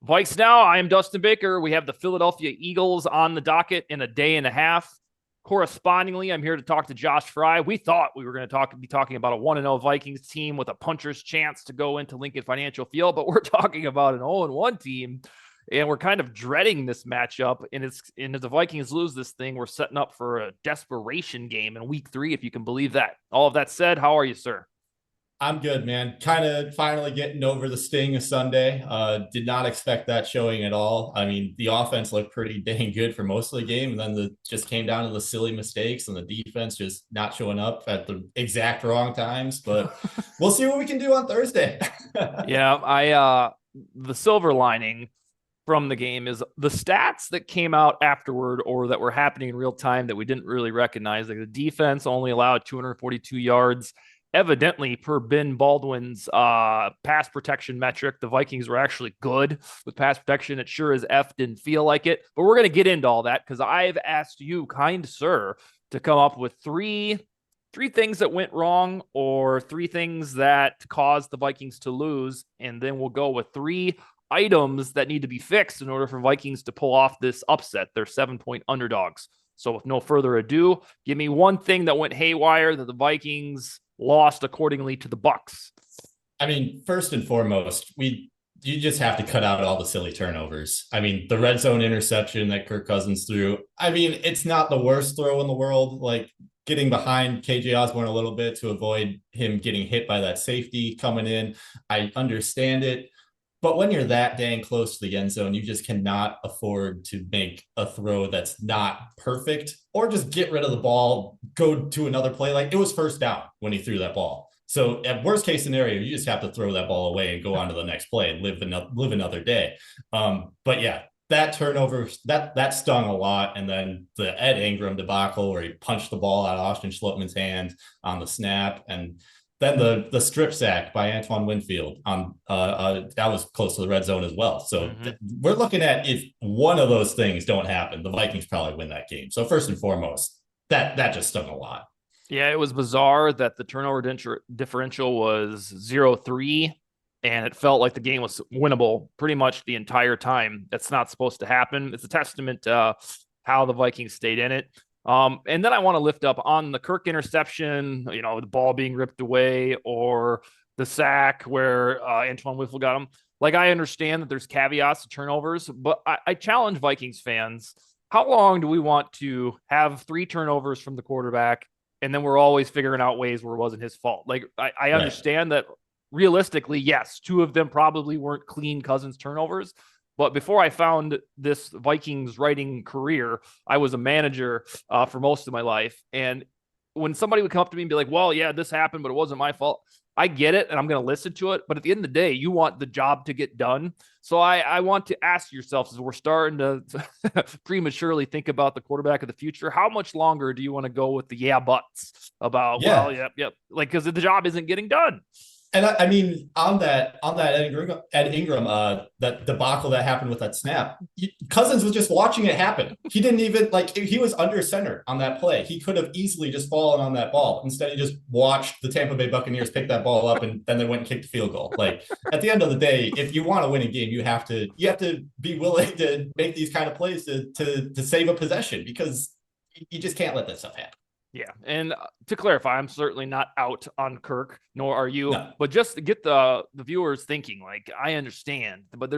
VikesNow. I am Dustin Baker. We have the Philadelphia Eagles on the docket in a day and a half. Correspondingly, I'm here to talk to Josh Frey. We thought we were going to be talking about a 1-0 Vikings team with a puncher's chance to go into Lincoln Financial Field, but we're talking about an 0-1 team, and we're kind of dreading this matchup. And if the Vikings lose this thing, we're setting up for a desperation game in week 3, if you can believe that. All of that said, how are you, sir? I'm good, man. Kind of finally getting over the sting of Sunday. Did not expect that showing at all. I mean, the offense looked pretty dang good for most of the game, and then just came down to the silly mistakes and the defense just not showing up at the exact wrong times. But we'll see what we can do on Thursday. Yeah, the silver lining from the game is the stats that came out afterward or that were happening in real time that we didn't really recognize. Like the defense only allowed 242 yards. Evidently, per Ben Baldwin's pass protection metric, the Vikings were actually good with pass protection. It sure as F didn't feel like it. But we're going to get into all that because I've asked you, kind sir, to come up with three things that went wrong or three things that caused the Vikings to lose. And then we'll go with three items that need to be fixed in order for Vikings to pull off this upset. They're 7-point underdogs. So with no further ado, give me one thing that went haywire that the Vikings lost accordingly to the Bucs. I mean, first and foremost, you just have to cut out all the silly turnovers. I mean, the red zone interception that Kirk Cousins threw. I mean, it's not the worst throw in the world. Like getting behind KJ Osborne a little bit to avoid him getting hit by that safety coming in. I understand it. But when you're that dang close to the end zone, you just cannot afford to make a throw that's not perfect or just get rid of the ball, go to another play. Like it was first down when he threw that ball. So at worst case scenario, you just have to throw that ball away and go on to the next play and live another day. But yeah, that turnover, that stung a lot. And then the Ed Ingram debacle where he punched the ball out of Austin Schlottman's hand on the snap. And then the strip sack by Antoine Winfield that was close to the red zone as well. So we're looking at if one of those things don't happen, the Vikings probably win that game. So first and foremost, that just stung a lot. Yeah, it was bizarre that the turnover differential was 0-3, and it felt like the game was winnable pretty much the entire time. That's not supposed to happen. It's a testament to how the Vikings stayed in it. And then I want to lift up on the Kirk interception, the ball being ripped away or the sack where Antoine Winfield got him. Like, I understand that there's caveats to turnovers, but I challenge Vikings fans. How long do we want to have 3 turnovers from the quarterback and then we're always figuring out ways where it wasn't his fault? Like, I understand that realistically, yes, 2 of them probably weren't clean Cousins turnovers. But before I found this Vikings writing career, I was a manager for most of my life. And when somebody would come up to me and be like, well, yeah, this happened, but it wasn't my fault. I get it, and I'm going to listen to it. But at the end of the day, you want the job to get done. So I want to ask yourself, as we're starting to prematurely think about the quarterback of the future, how much longer do you want to go with the yeah buts about, well, yep. Like, because the job isn't getting done. And I mean, on that Ed Ingram, that debacle that happened with that snap, Cousins was just watching it happen. He didn't even he was under center on that play. He could have easily just fallen on that ball. Instead, he just watched the Tampa Bay Buccaneers pick that ball up and then they went and kicked the field goal. Like at the end of the day, if you want to win a game, you have to be willing to make these kind of plays to save a possession because you just can't let that stuff happen. Yeah, and to clarify, I'm certainly not out on Kirk, nor are you. No. But just to get the viewers thinking, like, I understand, but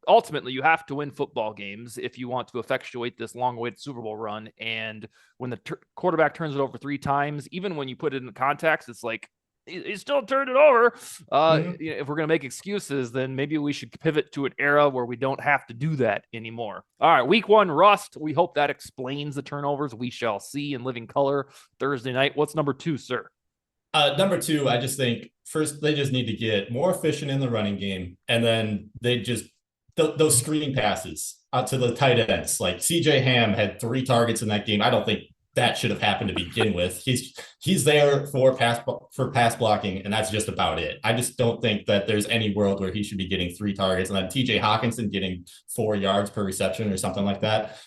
ultimately you have to win football games if you want to effectuate this long-awaited Super Bowl run. And when the quarterback turns it over 3 times, even when you put it in context, it's like, he still turned it over. If we're going to make excuses, then maybe we should pivot to an era where we don't have to do that anymore. All right, week 1 rust. We hope that explains the turnovers. We shall see in living color Thursday night. What's number 2, sir? Number 2, I just think first they just need to get more efficient in the running game, and then they just those screen passes out to the tight ends. Like CJ Ham had 3 targets in that game. I don't think that should have happened to begin with. He's there for pass blocking, and that's just about it. I just don't think that there's any world where he should be getting 3 targets and then TJ Hawkinson getting 4 yards per reception or something like that.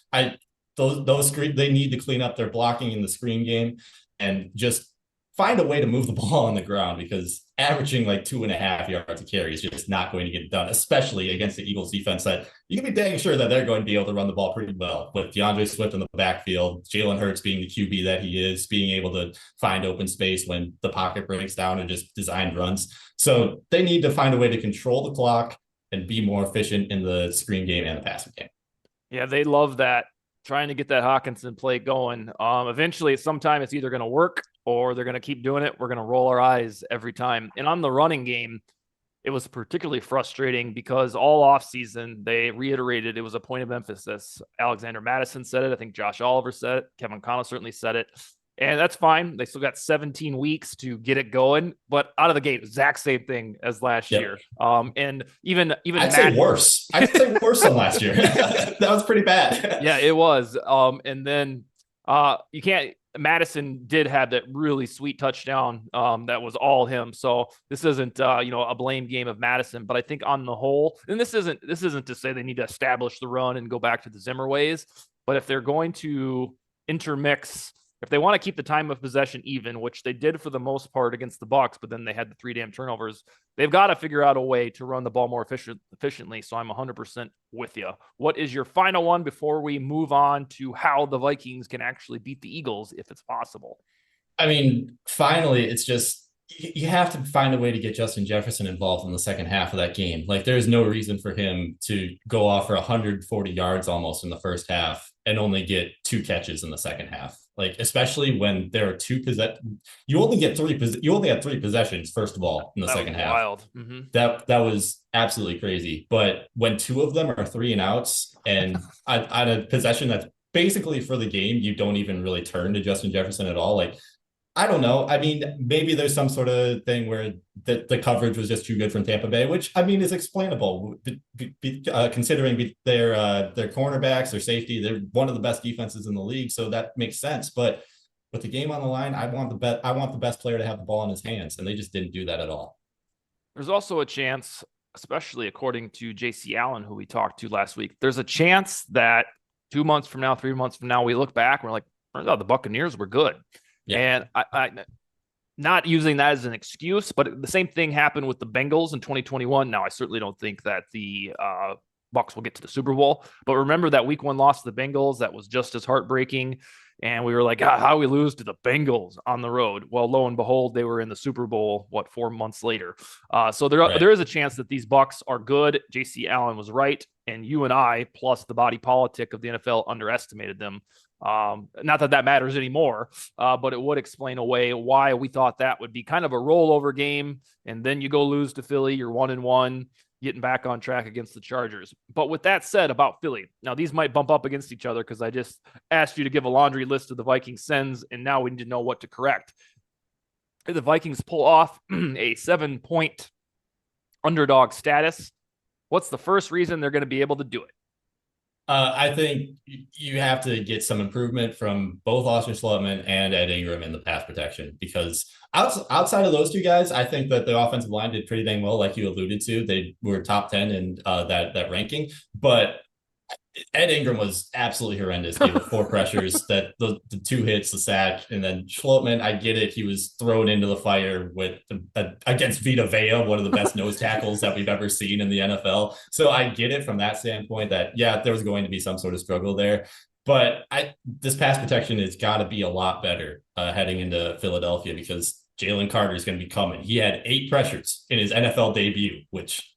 Those screen, they need to clean up their blocking in the screen game and just find a way to move the ball on the ground, because averaging like 2.5 yards a carry is just not going to get it done, especially against the Eagles defense that you can be dang sure that they're going to be able to run the ball pretty well with DeAndre Swift in the backfield, Jalen Hurts being the QB that he is, being able to find open space when the pocket breaks down and just design runs. So they need to find a way to control the clock and be more efficient in the screen game and the passing game. Yeah, they love that, trying to get that Hawkinson play going. Eventually, sometime it's either going to work or they're going to keep doing it. We're going to roll our eyes every time. And on the running game, it was particularly frustrating because all offseason they reiterated it was a point of emphasis. Alexander Mattison said it. I think Josh Oliver said it. Kevin Connell certainly said it. And that's fine. They still got 17 weeks to get it going, but out of the gate, exact same thing as last year. And even I'd say worse. I'd say worse than last year. That was pretty bad. Yeah, it was. And then you can't. Madison did have that really sweet touchdown that was all him. So this isn't a blame game of Madison, but I think on the whole, and this isn't to say they need to establish the run and go back to the Zimmer ways, but if they're going to intermix, if they want to keep the time of possession even, which they did for the most part against the Bucs, but then they had the 3 damn turnovers, they've got to figure out a way to run the ball more efficiently. So I'm 100% with you. What is your final one before we move on to how the Vikings can actually beat the Eagles if it's possible? I mean, finally, it's just you have to find a way to get Justin Jefferson involved in the second half of that game. Like, there's no reason for him to go off for 140 yards almost in the first half and only get 2 catches in the second half. Like, especially when there are 2 you only get 3. You only have 3 possessions, first of all, in the second half. Wild. Mm-hmm. That was absolutely crazy. But when 2 of them are 3 and outs, and on a possession that's basically for the game, you don't even really turn to Justin Jefferson at all. Like, I don't know. I mean, maybe there's some sort of thing where the coverage was just too good from Tampa Bay, which I mean is explainable, considering their cornerbacks, their safety. They're one of the best defenses in the league, so that makes sense. But with the game on the line, I want the best player to have the ball in his hands, and they just didn't do that at all. There's also a chance, especially according to J.C. Allen, who we talked to last week, there's a chance that 2 months from now, 3 months from now, we look back and we're like, turns out the Buccaneers were good. Yeah. And I not using that as an excuse, but the same thing happened with the Bengals in 2021. Now, I certainly don't think that the Bucs will get to the Super Bowl, but remember that week 1 loss to the Bengals, that was just as heartbreaking. And we were like, how do we lose to the Bengals on the road? Well, lo and behold, they were in the Super Bowl, 4 months later. So there is a chance that these Bucs are good. J.C. Allen was right. And you and I, plus the body politic of the NFL, underestimated them. Not that matters anymore, but it would explain away why we thought that would be kind of a rollover game. And then you go lose to Philly, you're 1-1, getting back on track against the Chargers. But with that said about Philly, now these might bump up against each other because I just asked you to give a laundry list of the Vikings sins, and now we need to know what to correct. If the Vikings pull off a 7-point underdog status, what's the first reason they're going to be able to do it? I think you have to get some improvement from both Austin Schlottman and Ed Ingram in the pass protection, because outside of those 2 guys, I think that the offensive line did pretty dang well. Like you alluded to, they were top 10 in that ranking, but Ed Ingram was absolutely horrendous. He had 4 pressures, that the 2 hits, the sack, and then Schlottman, I get it. He was thrown into the fire against Vita Vea, one of the best nose tackles that we've ever seen in the NFL. So I get it from that standpoint that, yeah, there was going to be some sort of struggle there. But this pass protection has got to be a lot better heading into Philadelphia, because Jalen Carter is going to be coming. He had 8 pressures in his NFL debut, which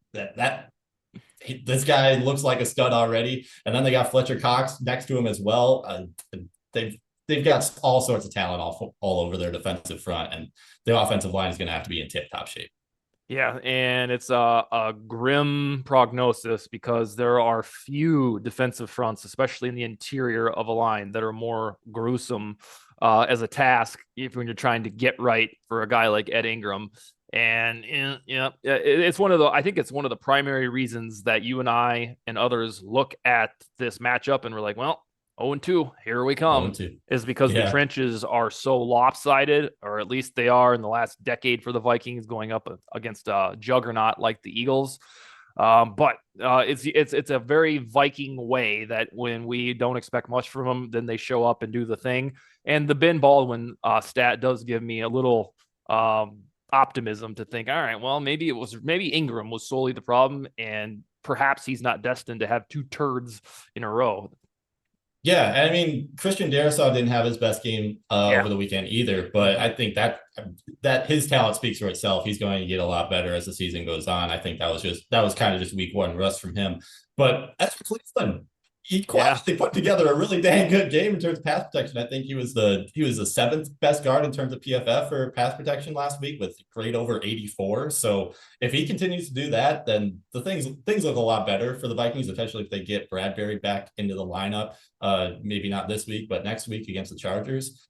this guy looks like a stud already. And then they got Fletcher Cox next to him as well. They've got all sorts of talent all over their defensive front, and the offensive line is going to have to be in tip-top shape. Yeah, and it's a grim prognosis because there are few defensive fronts, especially in the interior of a line, that are more gruesome as a task when you're trying to get right for a guy like Ed Ingram. And it's I think it's one of the primary reasons that you and I and others look at this matchup and we're like, well, 0-2, here we come, is because the trenches are so lopsided, or at least they are in the last decade for the Vikings, going up against a juggernaut like the Eagles. But it's a very Viking way that when we don't expect much from them, then they show up and do the thing. And the Ben Baldwin stat does give me a little optimism to think, all right, well, maybe Ingram was solely the problem, and perhaps he's not destined to have two turds in a row. Yeah, I mean Christian Darrisaw didn't have his best game Yeah. over the weekend either, but I think that his talent speaks for itself. He's going to get a lot better as the season goes on. I think that was kind of just week one rust from him. But as for Cleveland, he Yeah. quietly put together a really dang good game in terms of pass protection. I think he was the seventh best guard in terms of PFF for pass protection last week with grade over 84. So if he continues to do that, then the things look a lot better for the Vikings, especially if they get Bradbury back into the lineup. Maybe not this week, but next week against the Chargers.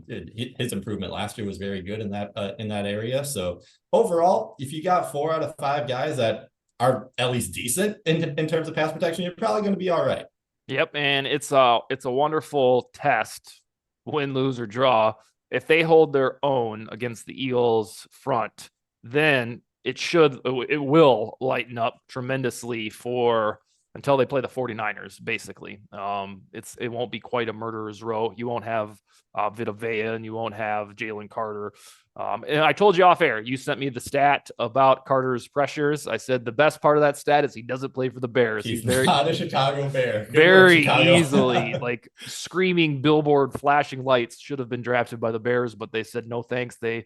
His improvement last year was very good in that area. So overall, if you got 4 out of 5 guys that are at least decent in terms of pass protection, you're probably going to be all right. Yep, and it's a wonderful test, win, lose, or draw. If they hold their own against the Eagles front, then it will lighten up tremendously for until they play the 49ers, basically. It won't be quite a murderer's row. You won't have Vita Vea and you won't have Jalen Carter. And I told you off air, you sent me the stat about Carter's pressures. I said the best part of that stat is he doesn't play for the Bears. He's not a Chicago Bear. Good work, very Chicago. easily, like screaming billboard flashing lights, should have been drafted by the Bears, but they said no thanks. They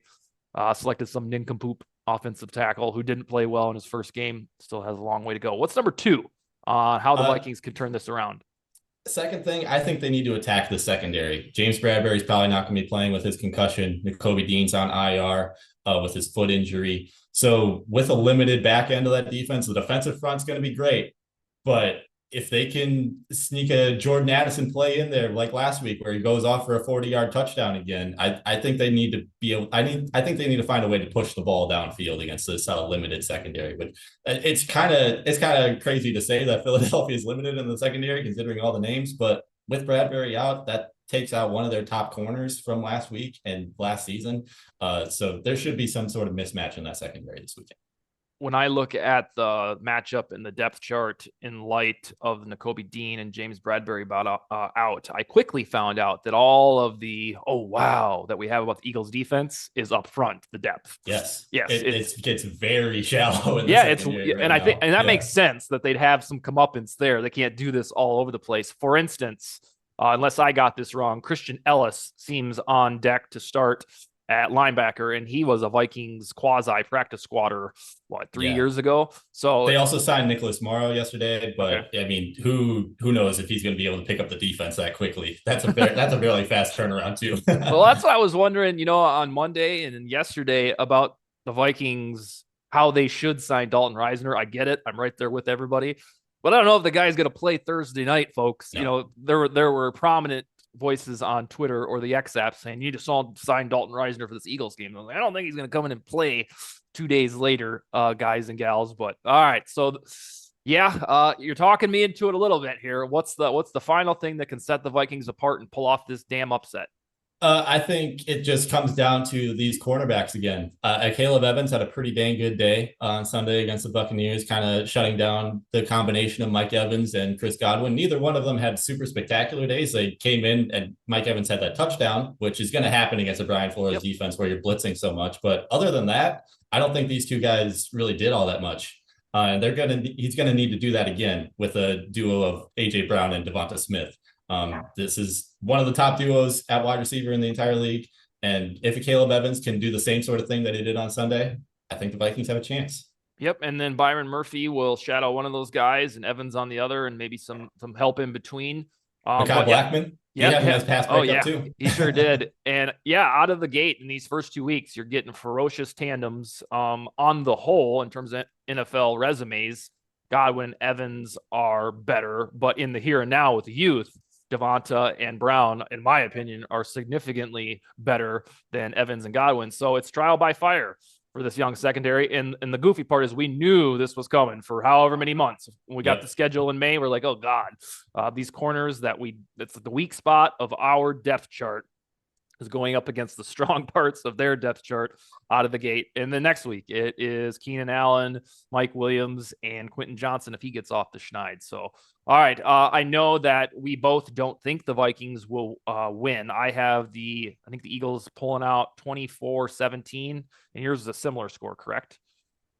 selected some nincompoop offensive tackle who didn't play well in his first game. Still has a long way to go. What's number two on how the Vikings could turn this around? Second thing, I think they need to attack the secondary. James Bradbury's probably not going to be playing with his concussion. Nakobe Dean's on IR with his foot injury. So with a limited back end of that defense, the defensive front's going to be great. But if they can sneak a Jordan Addison play in there like last week where he goes off for a 40-yard touchdown again, I think they need to be able, I think they need to find a way to push the ball downfield against this limited secondary. But it's kind of crazy to say that Philadelphia is limited in the secondary considering all the names, but with Bradbury out, that takes out one of their top corners from last week and last season. So there should be some sort of mismatch in that secondary this weekend. When I look at the matchup in the depth chart in light of Nakobe Dean and James Bradbury out, I quickly found out that all of the that we have about the Eagles defense is up front, the depth. Yes. Yes. It gets very shallow in the secondary right and now. I think that makes sense that they'd have some comeuppance there. They can't do this all over the place. For instance, unless I got this wrong, Christian Ellis seems on deck to start at linebacker, and he was a Vikings quasi practice squatter 3 years ago. So they also signed Nicholas Morrow yesterday, but I mean, who knows if he's going to be able to pick up the defense that quickly? That's a really fast turnaround too. Well, that's what I was wondering, on Monday and yesterday about the Vikings, how they should sign Dalton Reisner. I get it. I'm right there with everybody. But I don't know if the guy's going to play Thursday night, folks. No. There were prominent voices on Twitter or the X app saying you just sign Dalton Reisner for this Eagles game. I don't think he's going to come in and play 2 days later, guys and gals. But all right, so you're talking me into it a little bit here. What's the final thing that can set the Vikings apart and pull off this damn upset? I think it just comes down to these cornerbacks again. Caleb Evans had a pretty dang good day on Sunday against the Buccaneers, kind of shutting down the combination of Mike Evans and Chris Godwin. Neither one of them had super spectacular days. They came in and Mike Evans had that touchdown, which is going to happen against a Brian Flores defense where you're blitzing so much. But other than that, I don't think these two guys really did all that much. And he's going to need to do that again with a duo of AJ Brown and Devonta Smith. This is one of the top duos at wide receiver in the entire league. And if Caleb Evans can do the same sort of thing that he did on Sunday, I think the Vikings have a chance. Yep. And then Byron Murphy will shadow one of those guys and Evans on the other, and maybe some help in between. Mekhi Blackman. Yeah, he has pass breakup too. He sure did. And out of the gate in these first 2 weeks, you're getting ferocious tandems. On the whole, in terms of NFL resumes, Godwin, Evans are better, but in the here and now with the youth, Devonta and Brown, in my opinion, are significantly better than Evans and Godwin. So it's trial by fire for this young secondary. And the goofy part is we knew this was coming for however many months. When we got the schedule in May, we're like, oh God, these corners that's the weak spot of our depth chart. is going up against the strong parts of their depth chart out of the gate. And then next week, it is Keenan Allen, Mike Williams, and Quentin Johnson if he gets off the schneid. So, all right. I know that we both don't think the Vikings will win. I think the Eagles pulling out 24-17, and yours is a similar score, correct?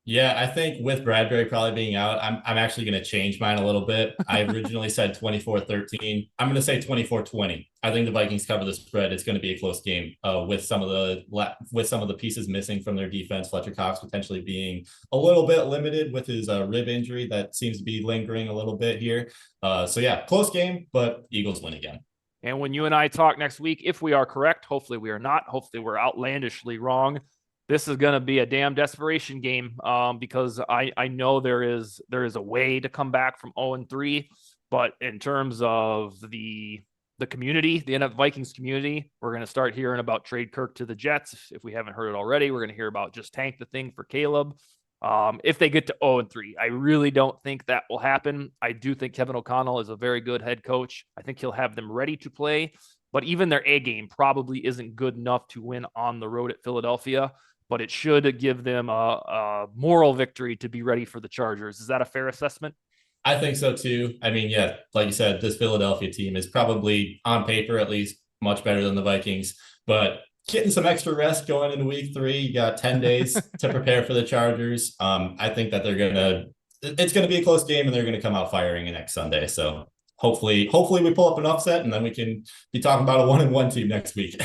Yeah, I think with Bradbury probably being out, I'm actually going to change mine a little bit. I originally said 24-13. I'm going to say 24-20. I think the Vikings cover the spread. It's going to be a close game with some of the pieces missing from their defense. Fletcher Cox potentially being a little bit limited with his rib injury that seems to be lingering a little bit here. So yeah, close game, but Eagles win again. And when you and I talk next week, if we are correct, hopefully we are not. Hopefully we're outlandishly wrong. This is going to be a damn desperation game because I know there is a way to come back from 0-3, but in terms of the community, the NFL Vikings community, we're going to start hearing about trade Kirk to the Jets. If we haven't heard it already, we're going to hear about just tank the thing for Caleb. If they get to 0-3, I really don't think that will happen. I do think Kevin O'Connell is a very good head coach. I think he'll have them ready to play, but even their A game probably isn't good enough to win on the road at Philadelphia. But it should give them a moral victory to be ready for the Chargers. Is that a fair assessment? I think so too. I mean, yeah, like you said, this Philadelphia team is probably on paper at least much better than the Vikings, but getting some extra rest going into week 3, you got 10 days to prepare for the Chargers. I think that it's going to be a close game and they're going to come out firing next Sunday. So hopefully we pull up an upset and then we can be talking about a 1-1 team next week.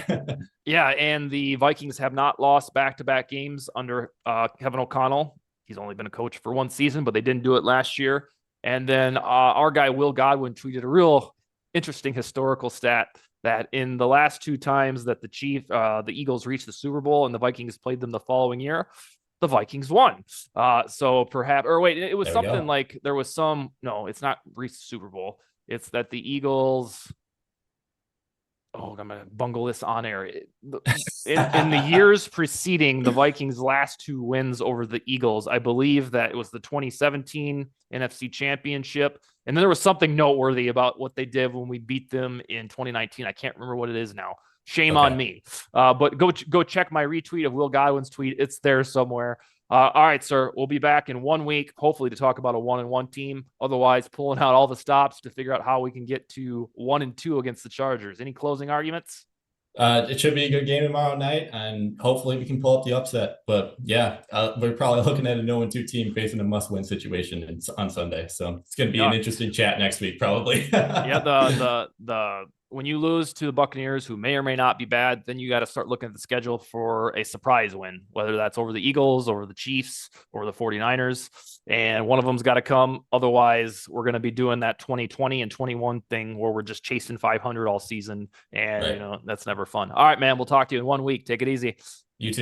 Yeah, and the Vikings have not lost back-to-back games under Kevin O'Connell. He's only been a coach for 1 season, but they didn't do it last year. And then our guy Will Godwin tweeted a real interesting historical stat that in the last 2 times that the Eagles reached the Super Bowl and the Vikings played them the following year, the Vikings won. So perhaps, or wait, it was something like there was no, it's not reached the Super Bowl. It's that the Eagles. Oh, I'm gonna bungle this on air. In the years preceding the Vikings' last 2 wins over the Eagles, I believe that it was the 2017 NFC Championship, and then there was something noteworthy about what they did when we beat them in 2019. I can't remember what it is now. Shame on me. But go check my retweet of Will Godwin's tweet. It's there somewhere. All right, sir. We'll be back in 1 week, hopefully to talk about a 1-1 team. Otherwise, pulling out all the stops to figure out how we can get to 1-2 against the Chargers. Any closing arguments? It should be a good game tomorrow night, and hopefully we can pull up the upset. But yeah, we're probably looking at a 0-2 team facing a must-win situation on Sunday. So it's going to be an interesting chat next week, probably. Yeah, the when you lose to the Buccaneers, who may or may not be bad, then you got to start looking at the schedule for a surprise win, whether that's over the Eagles, over the Chiefs, or the 49ers. And one of them's got to come. Otherwise, we're going to be doing that 2020 and 21 thing where we're just chasing 500 all season. And, that's never fun. All right, man, we'll talk to you in 1 week. Take it easy. You too.